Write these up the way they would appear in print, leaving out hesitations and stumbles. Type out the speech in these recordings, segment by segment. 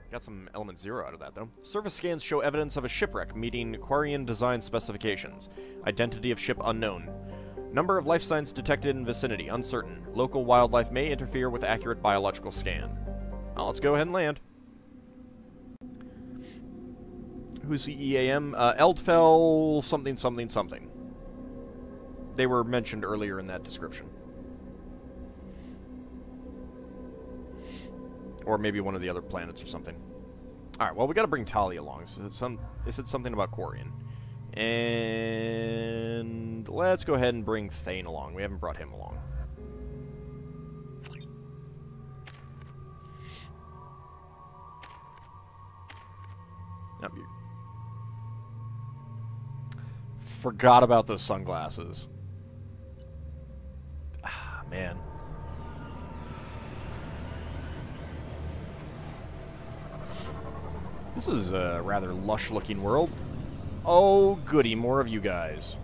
Got some element 0 out of that, though. Surface scans show evidence of a shipwreck meeting Quarian design specifications. Identity of ship unknown. Number of life signs detected in vicinity uncertain. Local wildlife may interfere with accurate biological scan. Well, let's go ahead and land. Who's the EAM? Eldfell something something something. They were mentioned earlier in that description. Or maybe one of the other planets or something. Alright, well, we gotta bring Tali along. So they said something about Quarian. And let's go ahead and bring Thane along. We haven't brought him along. Nope, you... Forgot about those sunglasses. Ah, man. This is a rather lush-looking world. Oh, goody, more of you guys.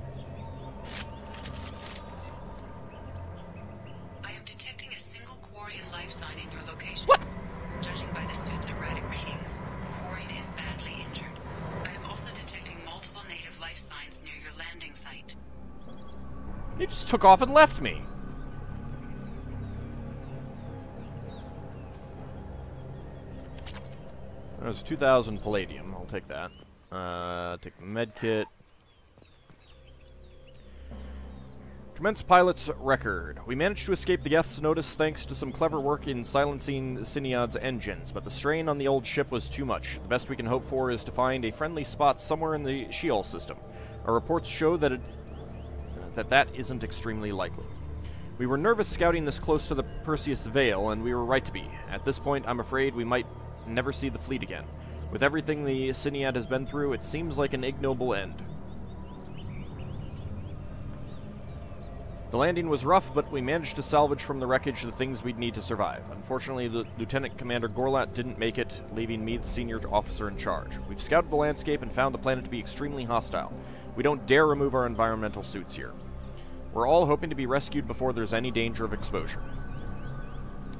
I am detecting a single Quarian life sign in your location. What? Judging by the suit's erratic readings, the Quarian is badly injured. I am also detecting multiple native life signs near your landing site. He just took off and left me. There's 2,000 palladium. I'll take that. Take the medkit. Commence pilot's record. We managed to escape the Geth's notice thanks to some clever work in silencing Syniad's engines, but the strain on the old ship was too much. The best we can hope for is to find a friendly spot somewhere in the Sheol system. Our reports show that that isn't extremely likely. We were nervous scouting this close to the Perseus Veil, and we were right to be. At this point, I'm afraid we might never see the fleet again. With everything the Syniad has been through, it seems like an ignoble end. The landing was rough, but we managed to salvage from the wreckage the things we'd need to survive. Unfortunately, the Lieutenant Commander Gorlat didn't make it, leaving me the senior officer in charge. We've scouted the landscape and found the planet to be extremely hostile. We don't dare remove our environmental suits here. We're all hoping to be rescued before there's any danger of exposure.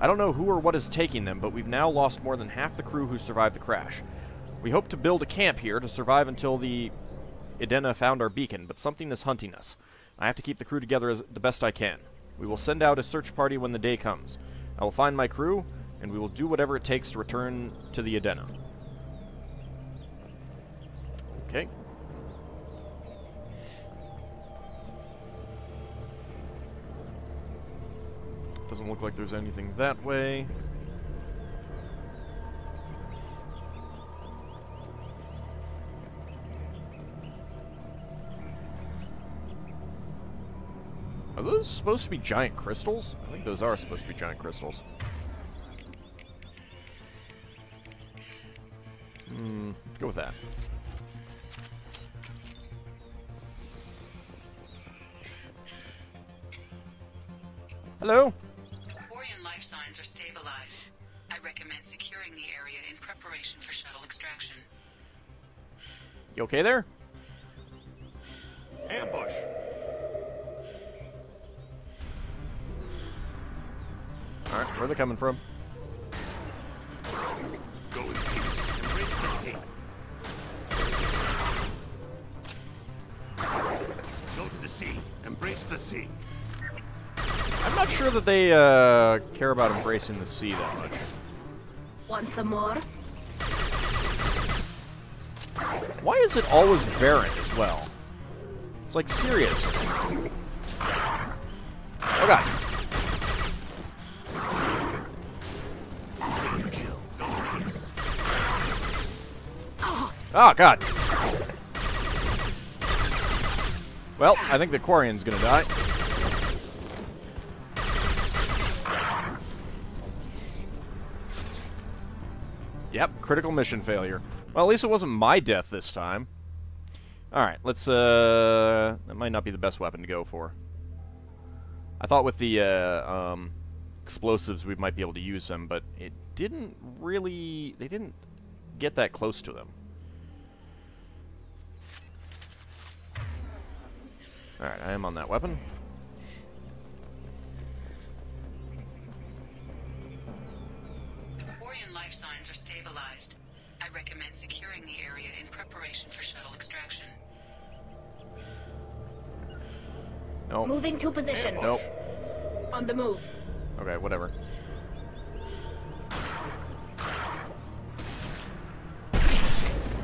I don't know who or what is taking them, but we've now lost more than half the crew who survived the crash. We hope to build a camp here to survive until the Edena found our beacon, but something is hunting us. I have to keep the crew together the best I can. We will send out a search party when the day comes. I will find my crew, and we will do whatever it takes to return to the Edena. Okay. Doesn't look like there's anything that way. Are those supposed to be giant crystals? I think those are supposed to be giant crystals. Go with that. Hello? Quarian life signs are stabilized. I recommend securing the area in preparation for shuttle extraction. You okay there? Ambush! Alright, where are they coming from? Go in peace. Embrace the sea. Go to the sea. Embrace the sea. I'm not sure that they care about embracing the sea that much. Want some more? Why is it always barren as well? It's like serious. Oh god. Oh god. Well, I think the Quarian's gonna die. Yep, critical mission failure. Well, at least it wasn't my death this time. Alright, let's, that might not be the best weapon to go for. I thought with the, explosives we might be able to use them, but it didn't really... They didn't get that close to them. Alright, I am on that weapon. The Quarian life life signs are stabilized. I recommend securing the area in preparation for shuttle extraction. Nope. Moving to position. Nope. On the move. Okay, whatever.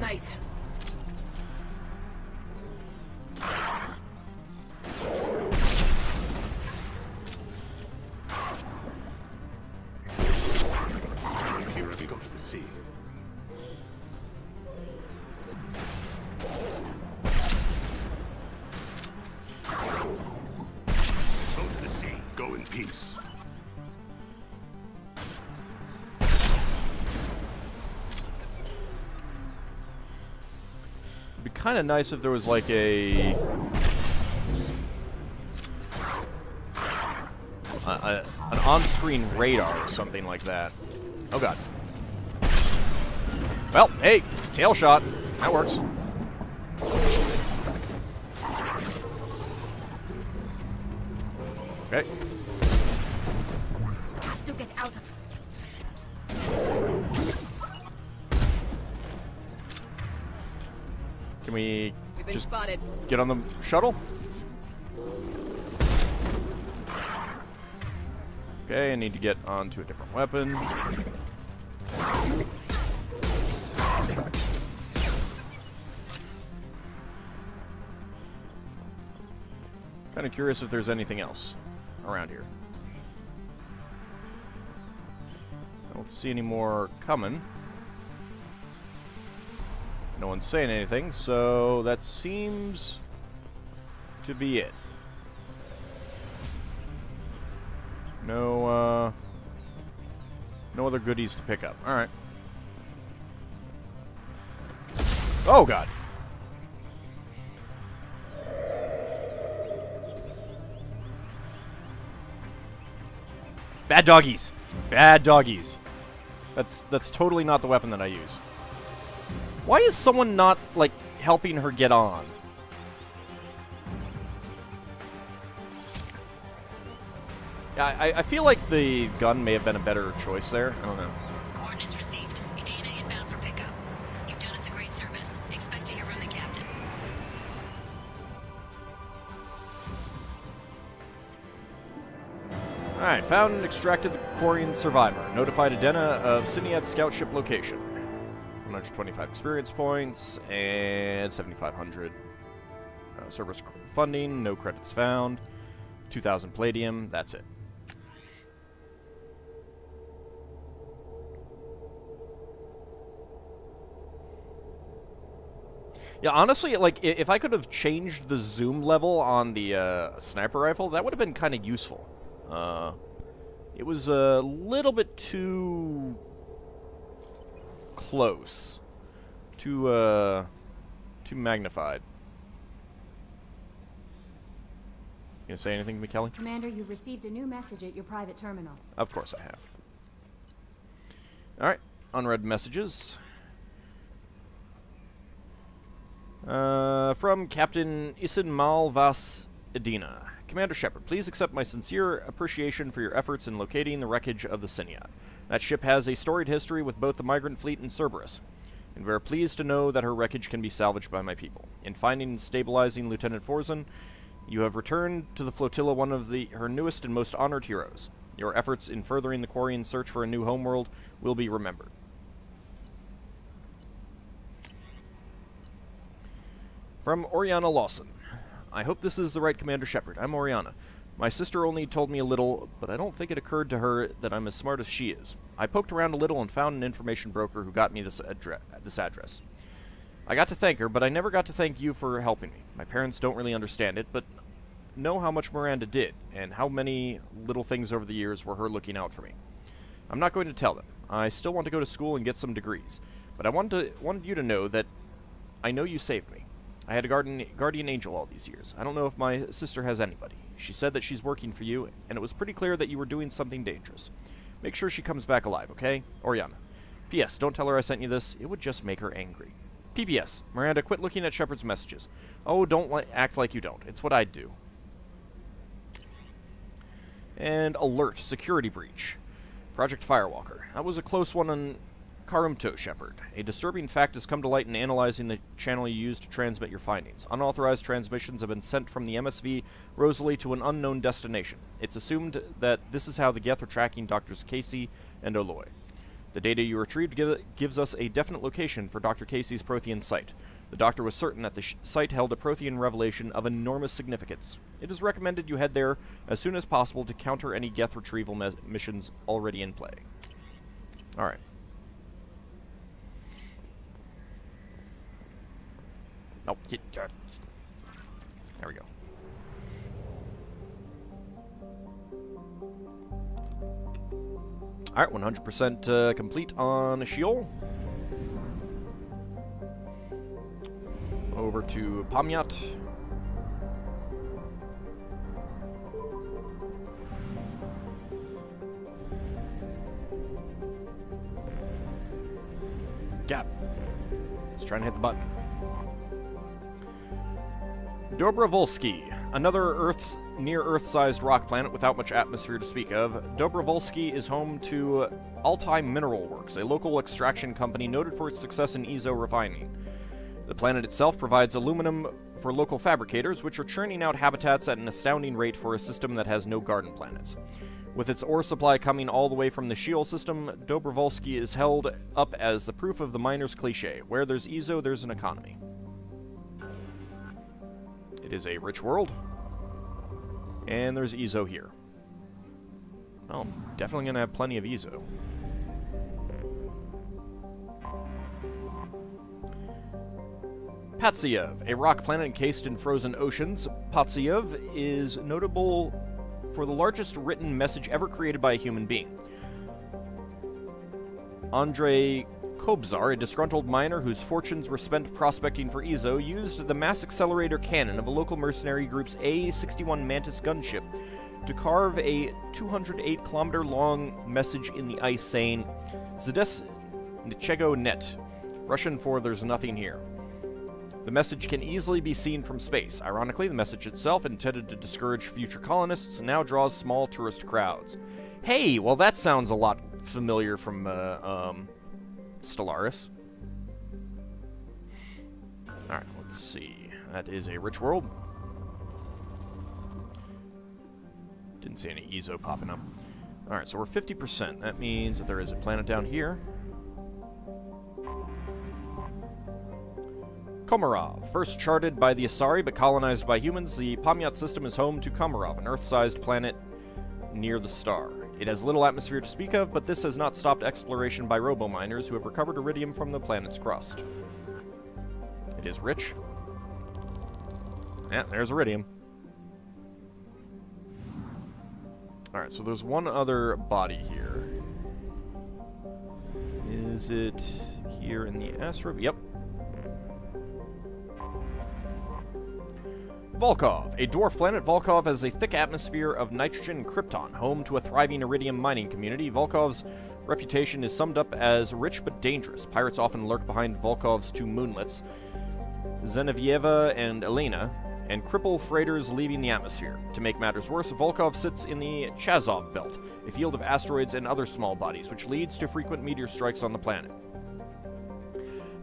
Nice. Here we go to the sea. Go to the sea. Go in peace. It'd be kind of nice if there was like a an on-screen radar or something like that. Oh god. Well, hey, tail shot. That works. Okay. Have to get out of. Can we We've been just spotted. get on the shuttle? Okay, I need to get onto a different weapon. Kind of curious if there's anything else around here. I don't see any more coming. No one's saying anything, so that seems to be it. No other goodies to pick up. Alright. Oh, God. Bad doggies. Bad doggies. That's totally not the weapon that I use. Why is someone not, like, helping her get on? Yeah, I feel like the gun may have been a better choice there. I don't know. Coordinates received. Edina inbound for pickup. You've done us a great service. Expect to hear from the captain. Alright, found and extracted the Quarian survivor. Notified Edina of Siniad's scout ship location. 125 experience points and 7,500 service funding. No credits found. 2,000 palladium. That's it. Yeah, honestly, like, if I could have changed the zoom level on the sniper rifle, that would have been kind of useful. It was a little bit too close. Too magnified. You gonna say anything to me, Kelly? Commander, you've received a new message at your private terminal. Of course I have. Alright, unread messages. From Captain Isin Malvas Edina. Commander Shepard, please accept my sincere appreciation for your efforts in locating the wreckage of the Siniad. That ship has a storied history with both the migrant fleet and Cerberus, and we are pleased to know that her wreckage can be salvaged by my people. In finding and stabilizing Lieutenant Forzen, you have returned to the flotilla one of her newest and most honored heroes. Your efforts in furthering the Quarian search for a new homeworld will be remembered. From Oriana Lawson. I hope this is the right Commander Shepard. I'm Oriana. My sister only told me a little, but I don't think it occurred to her that I'm as smart as she is. I poked around a little and found an information broker who got me this address. I got to thank her, but I never got to thank you for helping me. My parents don't really understand it, but know how much Miranda did, and how many little things over the years were her looking out for me. I'm not going to tell them. I still want to go to school and get some degrees, but I wanted you to know that I know you saved me. I had a guardian angel all these years. I don't know if my sister has anybody. She said that she's working for you, and it was pretty clear that you were doing something dangerous. Make sure she comes back alive, okay? Oriana. P.S. Don't tell her I sent you this. It would just make her angry. P.P.S. Miranda, quit looking at Shepard's messages. Oh, don't act like you don't. It's what I'd do. And alert. Security breach. Project Firewalker. That was a close one Karumto, Shepard. A disturbing fact has come to light in analyzing the channel you use to transmit your findings. Unauthorized transmissions have been sent from the MSV Rosalie to an unknown destination. It's assumed that this is how the Geth are tracking Drs. Casey and Oloy. The data you retrieved gives us a definite location for Dr. Casey's Prothean site. The Doctor was certain that the site held a Prothean revelation of enormous significance. It is recommended you head there as soon as possible to counter any Geth retrieval missions already in play. Alright. Oh, there we go. Alright, 100% complete on Sheol. Over to Pamyat. Gap. He's trying to hit the button. Dobrovolsky, another near Earth-sized rock planet without much atmosphere to speak of. Dobrovolsky is home to Altai Mineral Works, a local extraction company noted for its success in ezo refining. The planet itself provides aluminum for local fabricators, which are churning out habitats at an astounding rate for a system that has no garden planets. With its ore supply coming all the way from the Sheol system, Dobrovolsky is held up as the proof of the miner's cliché: where there's ezo, there's an economy. It is a rich world, and there's ezo here. Well, I'm definitely going to have plenty of ezo. Patsev, a rock planet encased in frozen oceans. Patsev is notable for the largest written message ever created by a human being. Andrei Kobzar, a disgruntled miner whose fortunes were spent prospecting for ezo, used the mass accelerator cannon of a local mercenary group's A-61 Mantis gunship to carve a 208-kilometer-long message in the ice saying, "Zdes Nichego Net," Russian for "there's nothing here." The message can easily be seen from space. Ironically, the message itself, intended to discourage future colonists, now draws small tourist crowds. Hey, well that sounds a lot familiar from, Stellaris. Alright, let's see. That is a rich world. Didn't see any ezo popping up. Alright, so we're 50%. That means that there is a planet down here. Komarov. First charted by the Asari but colonized by humans, the Pamyat system is home to Komarov, an Earth-sized planet near the star. It has little atmosphere to speak of, but this has not stopped exploration by robo-miners who have recovered iridium from the planet's crust. It is rich. Yeah, there's iridium. Alright, so there's one other body here. Is it here in the asteroid? Yep. Volkov. A dwarf planet, Volkov has a thick atmosphere of nitrogen and krypton. Home to a thriving iridium mining community, Volkov's reputation is summed up as rich but dangerous. Pirates often lurk behind Volkov's two moonlets, Zenevieva and Elena, and cripple freighters leaving the atmosphere. To make matters worse, Volkov sits in the Chazov Belt, a field of asteroids and other small bodies, which leads to frequent meteor strikes on the planet.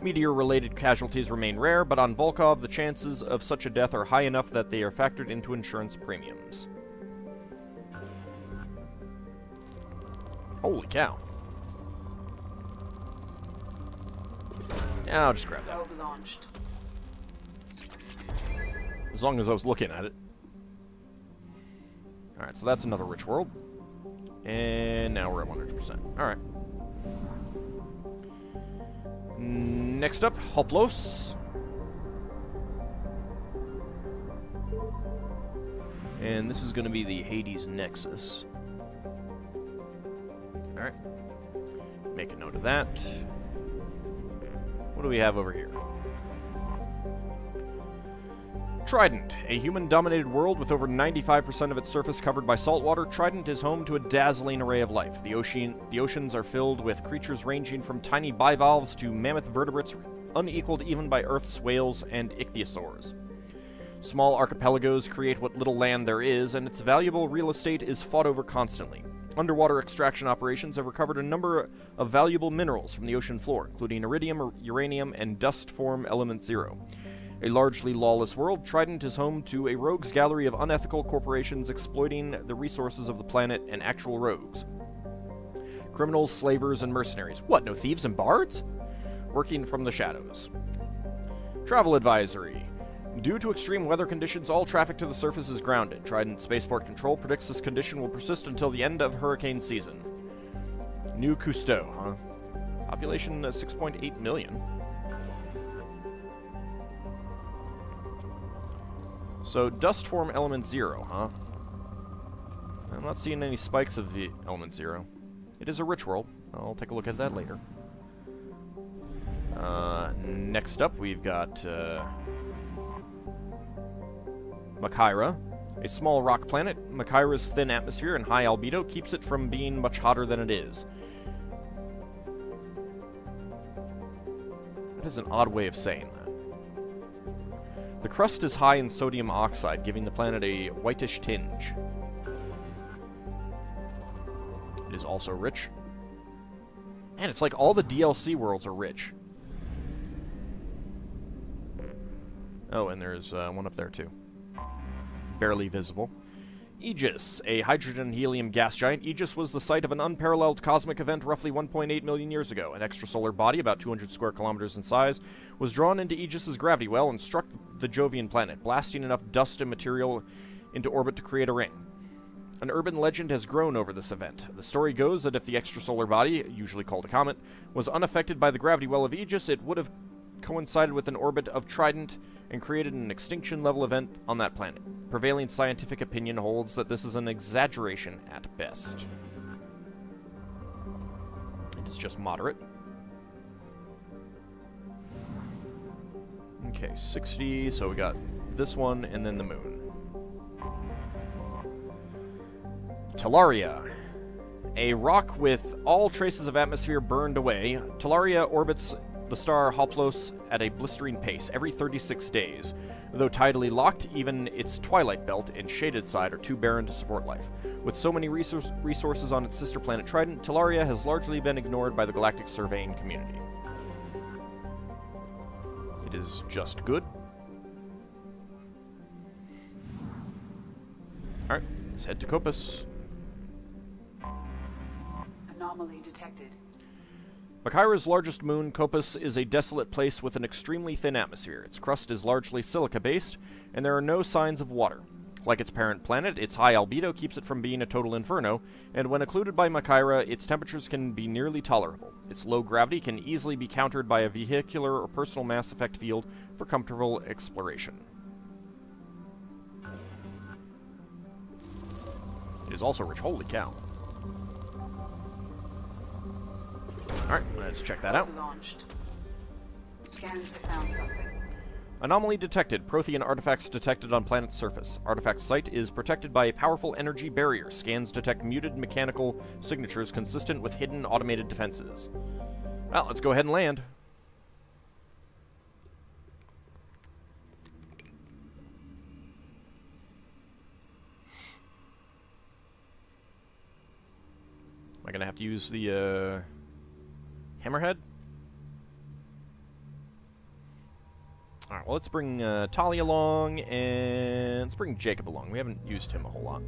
Meteor-related casualties remain rare, but on Volkov, the chances of such a death are high enough that they are factored into insurance premiums. Holy cow. Yeah, I'll just grab that. Probe launched. As long as I was looking at it. Alright, so that's another rich world. And now we're at 100%. Alright. Next up, Hoplos. And this is going to be the Hades Nexus. Alright. Make a note of that. What do we have over here? Trident, a human-dominated world with over 95% of its surface covered by saltwater. Trident is home to a dazzling array of life. The oceans are filled with creatures ranging from tiny bivalves to mammoth vertebrates, unequaled even by Earth's whales and ichthyosaurs. Small archipelagos create what little land there is, and its valuable real estate is fought over constantly. Underwater extraction operations have recovered a number of valuable minerals from the ocean floor, including iridium, uranium, and dust form element 0. A largely lawless world, Trident is home to a rogues gallery of unethical corporations exploiting the resources of the planet and actual rogues. Criminals, slavers, and mercenaries. What, no thieves and bards? Working from the shadows. Travel advisory. Due to extreme weather conditions, all traffic to the surface is grounded. Trident Spaceport Control predicts this condition will persist until the end of hurricane season. New Cousteau, huh? Population 6.8 million. So, dust form element 0, huh? I'm not seeing any spikes of the element 0. It is a rich world. I'll take a look at that later. Next up, we've got Makira, a small rock planet. Makira's thin atmosphere and high albedo keeps it from being much hotter than it is. That is an odd way of saying that. The crust is high in sodium oxide, giving the planet a whitish tinge. It is also rich. Man, it's like all the DLC worlds are rich. Oh, and there's one up there too. Barely visible. Aegis, a hydrogen-helium gas giant. Aegis was the site of an unparalleled cosmic event roughly 1.8 million years ago. An extrasolar body, about 200 square kilometers in size, was drawn into Aegis's gravity well and struck the Jovian planet, blasting enough dust and material into orbit to create a ring. An urban legend has grown over this event. The story goes that if the extrasolar body, usually called a comet, was unaffected by the gravity well of Aegis, it would have coincided with an orbit of Trident and created an extinction-level event on that planet. Prevailing scientific opinion holds that this is an exaggeration at best. It is just moderate. Okay, 60, so we got this one and then the moon. Talaria. A rock with all traces of atmosphere burned away, Talaria orbits the star Hoplos at a blistering pace every 36 days. Though tidally locked, even its twilight belt and shaded side are too barren to support life. With so many resources on its sister planet Trident, Talaria has largely been ignored by the galactic surveying community. It is just good. Alright, let's head to Copus. Anomaly detected. Makira's largest moon, Copus, is a desolate place with an extremely thin atmosphere. Its crust is largely silica-based, and there are no signs of water. Like its parent planet, its high albedo keeps it from being a total inferno, and when occluded by Makira, its temperatures can be nearly tolerable. Its low gravity can easily be countered by a vehicular or personal mass effect field for comfortable exploration. It is also rich. Holy cow. Alright, let's check that out. Launched. Scans have found something. Anomaly detected. Prothean artifacts detected on planet's surface. Artifact site is protected by a powerful energy barrier. Scans detect muted mechanical signatures consistent with hidden automated defenses. Well, let's go ahead and land. Am I going to have to use the, Hammerhead? Alright, well, let's bring Tali along, and let's bring Jacob along. We haven't used him a whole lot.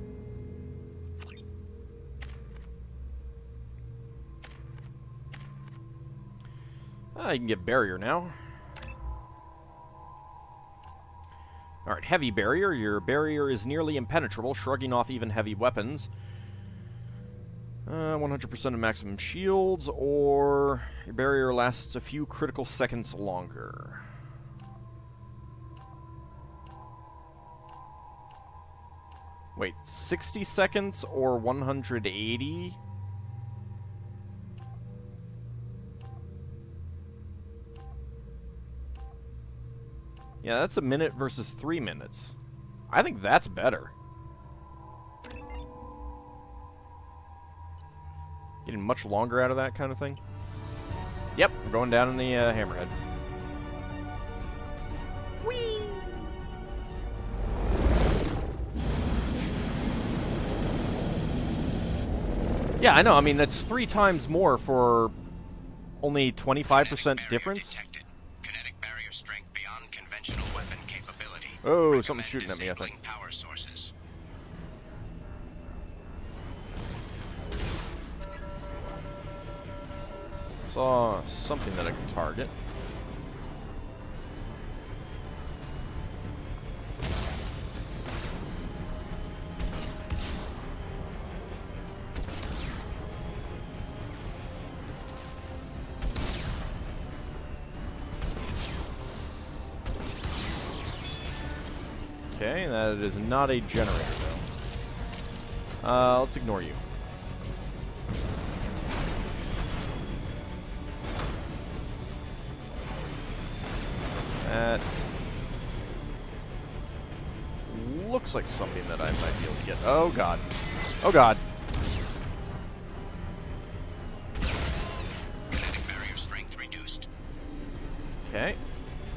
You can get barrier now. Alright, heavy barrier. Your barrier is nearly impenetrable, shrugging off even heavy weapons. 100% of maximum shields, or your barrier lasts a few critical seconds longer. Wait, 60 seconds or 180? Yeah, that's a minute versus 3 minutes. I think that's better. Getting much longer out of that kind of thing. Yep, we're going down in the Hammerhead. Whee! Yeah, I know. I mean, that's 3 times more for only 25% difference. Detected. Kinetic barrier strength beyond conventional weapon capability. Oh, something's shooting at me, I think. Disabling power sources. Saw something that I can target. Okay, that is not a generator, though. Let's ignore you. That looks like something that I might be able to get. Oh, God. Oh, God. Kinetic barrier strength reduced. Okay.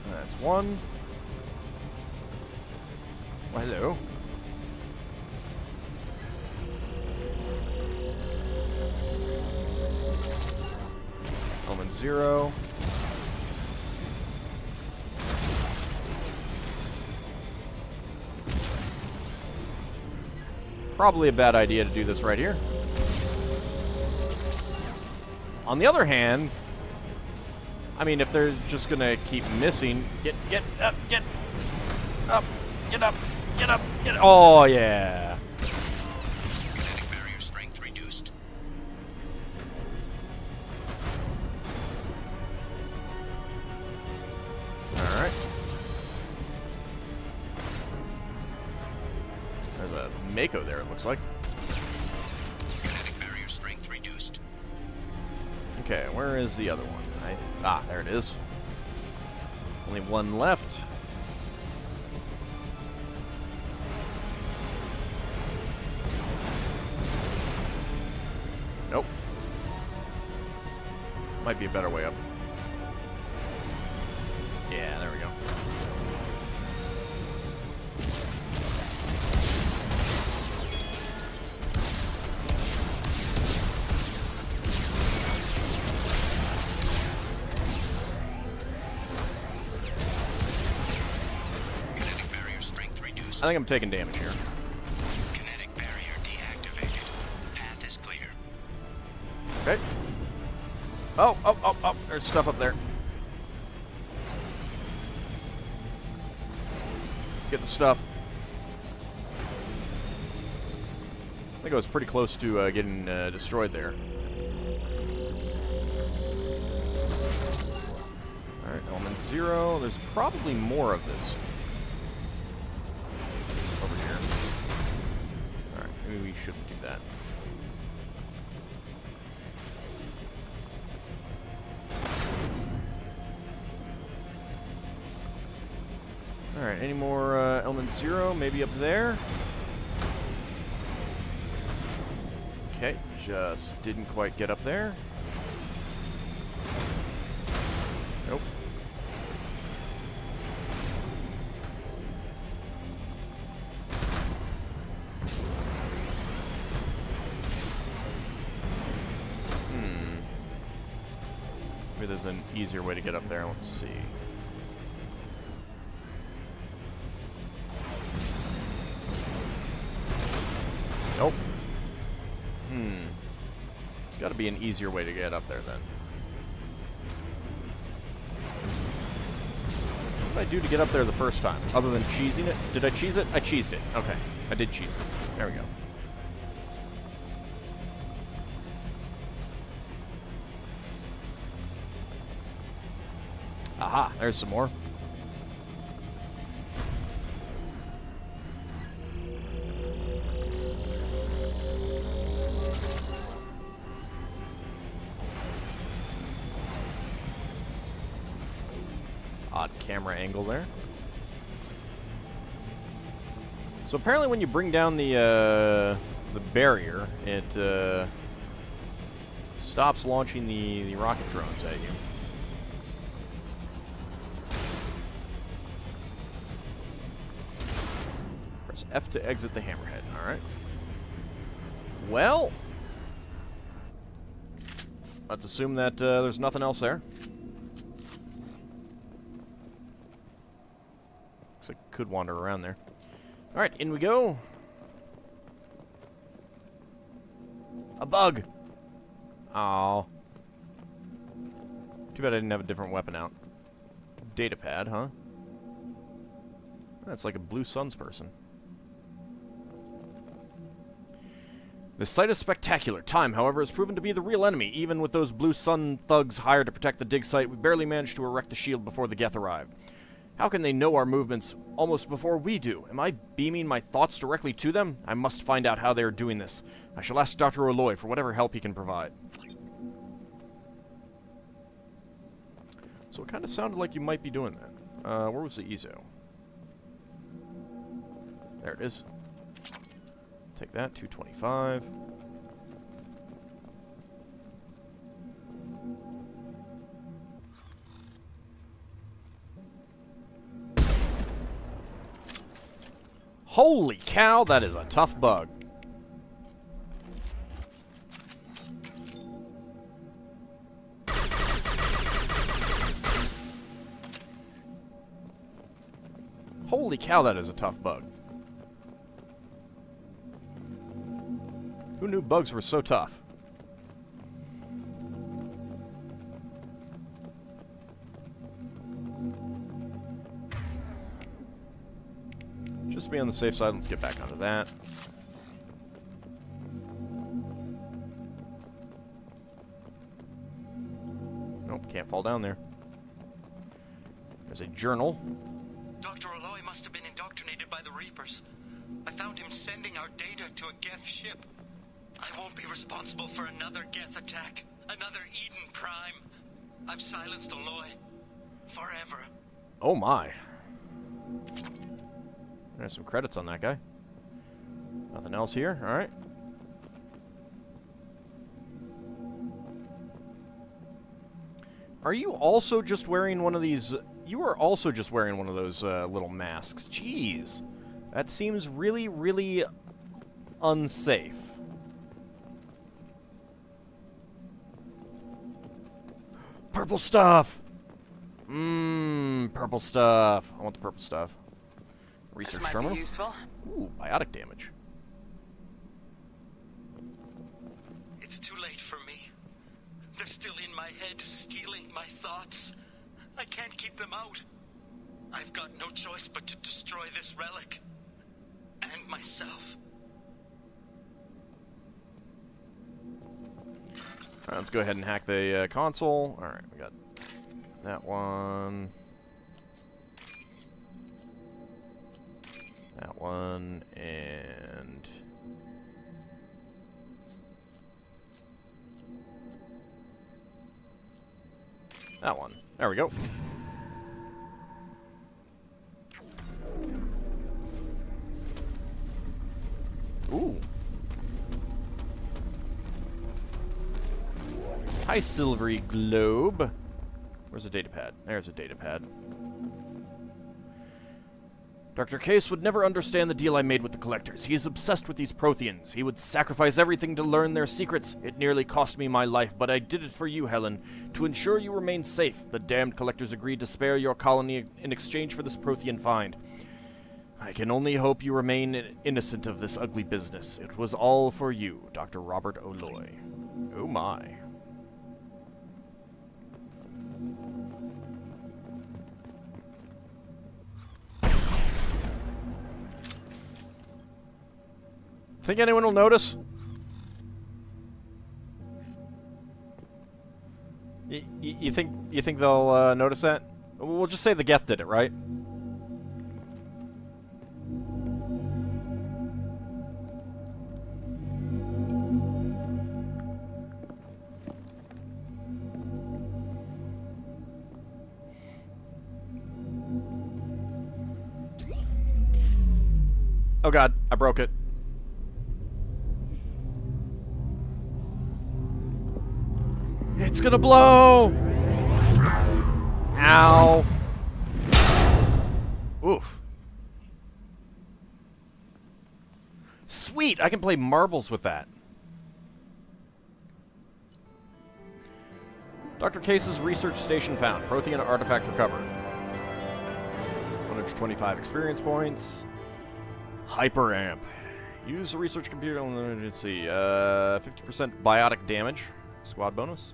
That's one. Well, hello. Element 0. Probably a bad idea to do this right here. On the other hand, I mean, if they're just gonna keep missing, get up, get up, get up, get up, get up. Oh, yeah. Kinetic barrier strength reduced. Alright. There's a Mako there, it looks like. Kinetic barrier strength reduced. Okay, where is the other one? Ah, there it is. Only one left. Nope. Might be a better way up. Yeah, there we go. Kinetic barrier strength reduced. I think I'm taking damage here. Kinetic barrier deactivated. Path is clear. Okay. Oh, oh, oh, oh, there's stuff up there. Let's get the stuff. I think I was pretty close to getting destroyed there. Alright, element 0. There's probably more of this over here. Alright, maybe we shouldn't do that. Alright, any more element 0? Maybe up there? Okay, just didn't quite get up there. Nope. Maybe there's an easier way to get up there. Let's see. Nope. It's got to be an easier way to get up there then. What did I do to get up there the first time? Other than cheesing it? Did I cheese it? I cheesed it. Okay. I did cheese it. There we go. Aha, there's some more. Odd camera angle there. So apparently when you bring down the barrier, it stops launching the rocket drones at you. Press F to exit the hammerhead. Alright. Well, let's assume that there's nothing else there. Looks like it could wander around there. Alright, in we go. A bug! Aw. Too bad I didn't have a different weapon out. Datapad, huh? That's like a Blue Suns person. This site is spectacular. Time, however, has proven to be the real enemy. Even with those Blue Sun thugs hired to protect the dig site, we barely managed to erect the shield before the Geth arrived. How can they know our movements almost before we do? Am I beaming my thoughts directly to them? I must find out how they are doing this. I shall ask Dr. Oloy for whatever help he can provide. So it kind of sounded like you might be doing that. Where was the Ezo? There it is. Take that, 225. Holy cow, that is a tough bug. Holy cow, that is a tough bug. Who knew bugs were so tough? Just to be on the safe side, let's get back onto that. Nope, can't fall down there. There's a journal. Dr. Oloy must have been indoctrinated by the Reapers. I found him sending our data to a Geth ship. I won't be responsible for another Geth attack. Another Eden Prime. I've silenced Oloy. Forever. Oh my. There's some credits on that guy. Nothing else here? Alright. Are you also just wearing one of these... You are also just wearing one of those little masks. Jeez. That seems really, really unsafe. Purple stuff! Purple stuff. I want the purple stuff. Research terminal. Useful. Ooh, biotic damage. It's too late for me. They're still in my head, stealing my thoughts. I can't keep them out. I've got no choice but to destroy this relic. And myself. Alright, let's go ahead and hack the console. Alright, we got that one. That one, and... that one. There we go. Ooh. Hi, silvery globe. Where's the datapad? There's a datapad. Dr. Case would never understand the deal I made with the Collectors. He is obsessed with these Protheans. He would sacrifice everything to learn their secrets. It nearly cost me my life, but I did it for you, Helen. To ensure you remain safe, the damned Collectors agreed to spare your colony in exchange for this Prothean find. I can only hope you remain innocent of this ugly business. It was all for you, Dr. Robert Oloy. Oh my. Think anyone will notice? You think they'll notice that? We'll just say the Geth did it, right? Oh god, I broke it. It's gonna blow! Ow. Oof. Sweet, I can play marbles with that. Dr. Case's research station found. Prothean artifact recovered. 125 experience points. Hyper amp. Use the research computer. Let's see. 50% biotic damage. Squad bonus.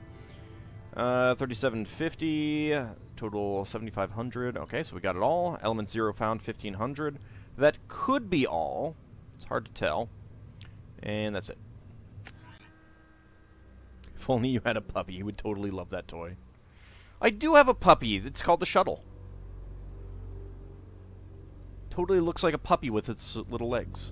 3750. Total 7500. Okay, so we got it all. Element 0 found 1500. That could be all. It's hard to tell. And that's it. If only you had a puppy, you would totally love that toy. I do have a puppy. It's called the Shuttle. Totally looks like a puppy with its little legs.